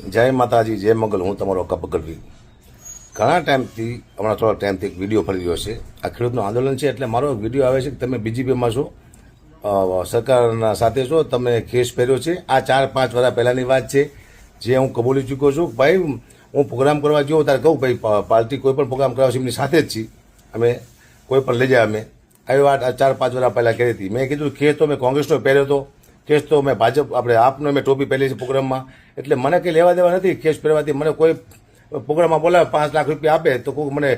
જય માતાજી, જય મંગલ. હું તમારો કપ ગઢવી. ઘણા ટાઈમથી, હમણાં થોડા ટાઈમથી એક વિડીયો ફરી રહ્યો છે. આ ખેડૂતનું આંદોલન છે એટલે મારો વિડીયો આવે છે કે તમે બીજેપીમાં છો, સરકારના સાથે છો, તમે કેસ પહેર્યો છે. આ 4-5 વર્ષ પહેલાંની વાત છે, જે હું કબૂલી ચૂક્યો છું. ભાઈ, હું પ્રોગ્રામ કરવા ગયો ત્યારે કહું ભાઈ, પાર્ટી કોઈ પણ પ્રોગ્રામ કરવા છે એમની સાથે જ છીએ, અમે કોઈ પણ લઈ જાય. અમે આવી વાત 4-5 વર્ષ પહેલાં કરી હતી. મેં કીધું કેસ તો મેં કોંગ્રેસનો પહેર્યો હતો, કેસ તો મેં ભાજપ આપણે આપનો મેં ટોપી પહેરી છે પ્રોગ્રામમાં, એટલે મને કંઈ લેવા દેવા નથી કેસ પહેરવાથી. મને કોઈ પ્રોગ્રામમાં બોલાવે 5 લાખ રૂપિયા આપે તો કોઈ મને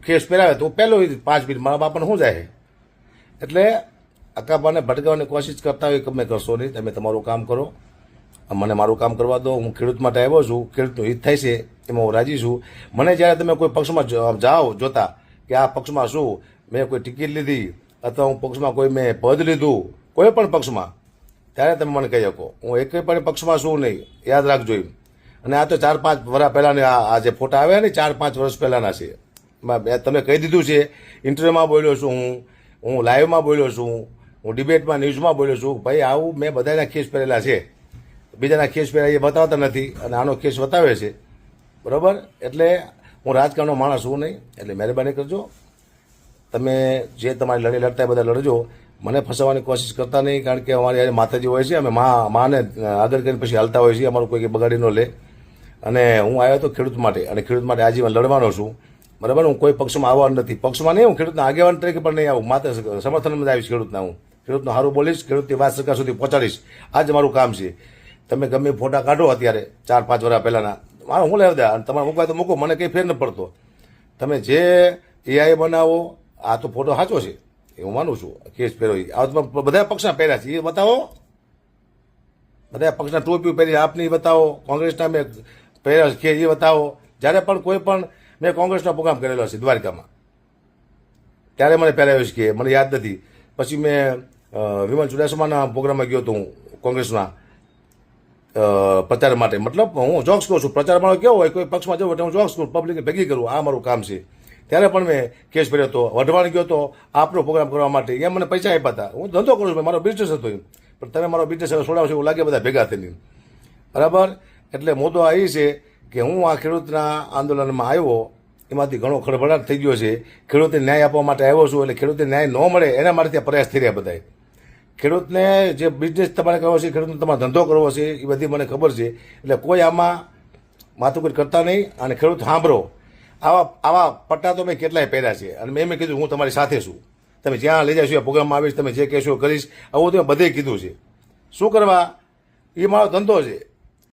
કેસ પહેરાવે તો પહેલો 5 મિનિટ મારા બાપાને શું જાય. એટલે અકાબાને ભટકાવવાની કોશિશ કરતા હોય તમે કરશો નહીં. તમે તમારું કામ કરો, મને મારું કામ કરવા દો. હું ખેડૂત માટે આવ્યો છું, ખેડૂતનું હિત થાય છે એમાં હું રાજી છું. મને જ્યારે તમે કોઈ પક્ષમાં જાઓ જોતા કે આ પક્ષમાં શું, મેં કોઈ ટિકિટ લીધી અથવા હું પક્ષમાં કોઈ મેં પદ લીધું કોઈ પણ પક્ષમાં, ત્યારે તમે મને કહી શકો. હું એક પણ પક્ષમાં શું નહીં, યાદ રાખજો. અને આ તો 4-5 વર્ષ પહેલાંની આ જે ફોટા આવ્યા ને 4-5 વર્ષ પહેલાંના છે. તમે કહી દીધું છે, ઇન્ટરવ્યુમાં બોલ્યો છું, હું લાઈવમાં બોલ્યો છું, હું ડિબેટમાં ન્યૂઝમાં બોલ્યો છું. ભાઈ, આવું મેં બધાના કેસ પહેરેલા છે. બીજાના કેસ પહેલા એ બતાવતા નથી અને આનો કેસ બતાવે છે, બરાબર. એટલે હું રાજકારણનો માણસ છું નહીં. એટલે મહેરબાની કરજો, તમે જે તમારી લડી લડતા બધા લડજો. મને ફસાવવાની કોશિશ કરતા નહીં, કારણ કે અમારી માતાજી હોય છે, અમે માને આગળ કરીને પછી હાલતા હોય છે, અમારું કોઈ બગાડી ન લે. અને હું આવ્યો હતો ખેડૂત માટે, અને ખેડૂત માટે આજીવન લડવાનો છું, બરાબર. હું કોઈ પક્ષમાં આવવાનો નથી, પક્ષમાં નહીં. હું ખેડૂતના આગેવાન તરીકે પણ નહીં આવું, માત્ર સમર્થનમાં જ આવીશ ખેડૂતના. હું ખેડૂતનું સારું બોલીશ, ખેડૂતની વાત સરકાર સુધી પહોંચાડીશ. આ જ મારું કામ છે. તમે ગમે ફોટા કાઢો અત્યારે 4-5 વર્ષ પહેલાંના, મારે હું લેવા દે, અને તમારે મૂકવા તો મૂકો, મને કંઈ ફેર ન પડતો. તમે જે એઆઈ બનાવો, આ તો ફોટો સાચો છે એ હું માનું છું. કેસ પહેરો આ તો બધા પક્ષના પહેર્યા છે એ બતાવો, બધા પક્ષના ટોપી પહેરી આપની બતાવો, કોંગ્રેસના મેં પહેર્યા છે એ બતાવો. જ્યારે પણ કોઈ પણ મેં કોંગ્રેસનો પ્રોગ્રામ કરેલો છે દ્વારકામાં, ત્યારે મને પહેરાવ્યો છે કે મને યાદ નથી. પછી મેં વિમલ ચુડાસમાના પ્રોગ્રામમાં ગયો હતો હું કોંગ્રેસના પ્રચાર માટે. મતલબ હું જોક્સ કરું છું, પ્રચારમાં કેવો હોય, કોઈ પક્ષમાં જવું એટલે હું જોક્સ કરું, પબ્લિકને ભેગી કરું, આ મારું કામ છે. ત્યારે પણ મેં કેસ ભર્યો હતો, વઢવાણ ગયો હતો આપનો પ્રોગ્રામ કરવા માટે. એમ મને પૈસા આપ્યા હતા. હું ધંધો કરું છું, મારો બિઝનેસ હતો એમ. પણ તમે મારો બિઝનેસ હવે છોડાવશો એવું લાગે બધા ભેગા થઈને, બરાબર. એટલે મુદ્દો આ છે કે હું આ ખેડૂતના આંદોલનમાં આવ્યો, એમાંથી ઘણો ખળભળાટ થઈ ગયો છે. ખેડૂતને ન્યાય આપવા માટે આવ્યો છું. એટલે ખેડૂતને ન્યાય ન મળે એના માટે ત્યાં પ્રયાસ થઈ રહ્યા બધા. ખેડૂતને જે બિઝનેસ તમારે કરવો છે, ખેડૂતને તમારે ધંધો કરવો છે, એ બધી મને ખબર છે. એટલે કોઈ આમાં માથુકૂટ કરતા નહીં. અને ખેડૂત સાંભળો, આવા પટ્ટા તો મેં કેટલાય પહેર્યા છે, અને મેં કીધું હું તમારી સાથે છું, તમે જ્યાં લઈ જશો એ પ્રોગ્રામમાં આવીશ, તમે જે કહેશો કરીશ. આવું તો મેં બધે કીધું છે. શું કરવા, એ મારો ધંધો છે.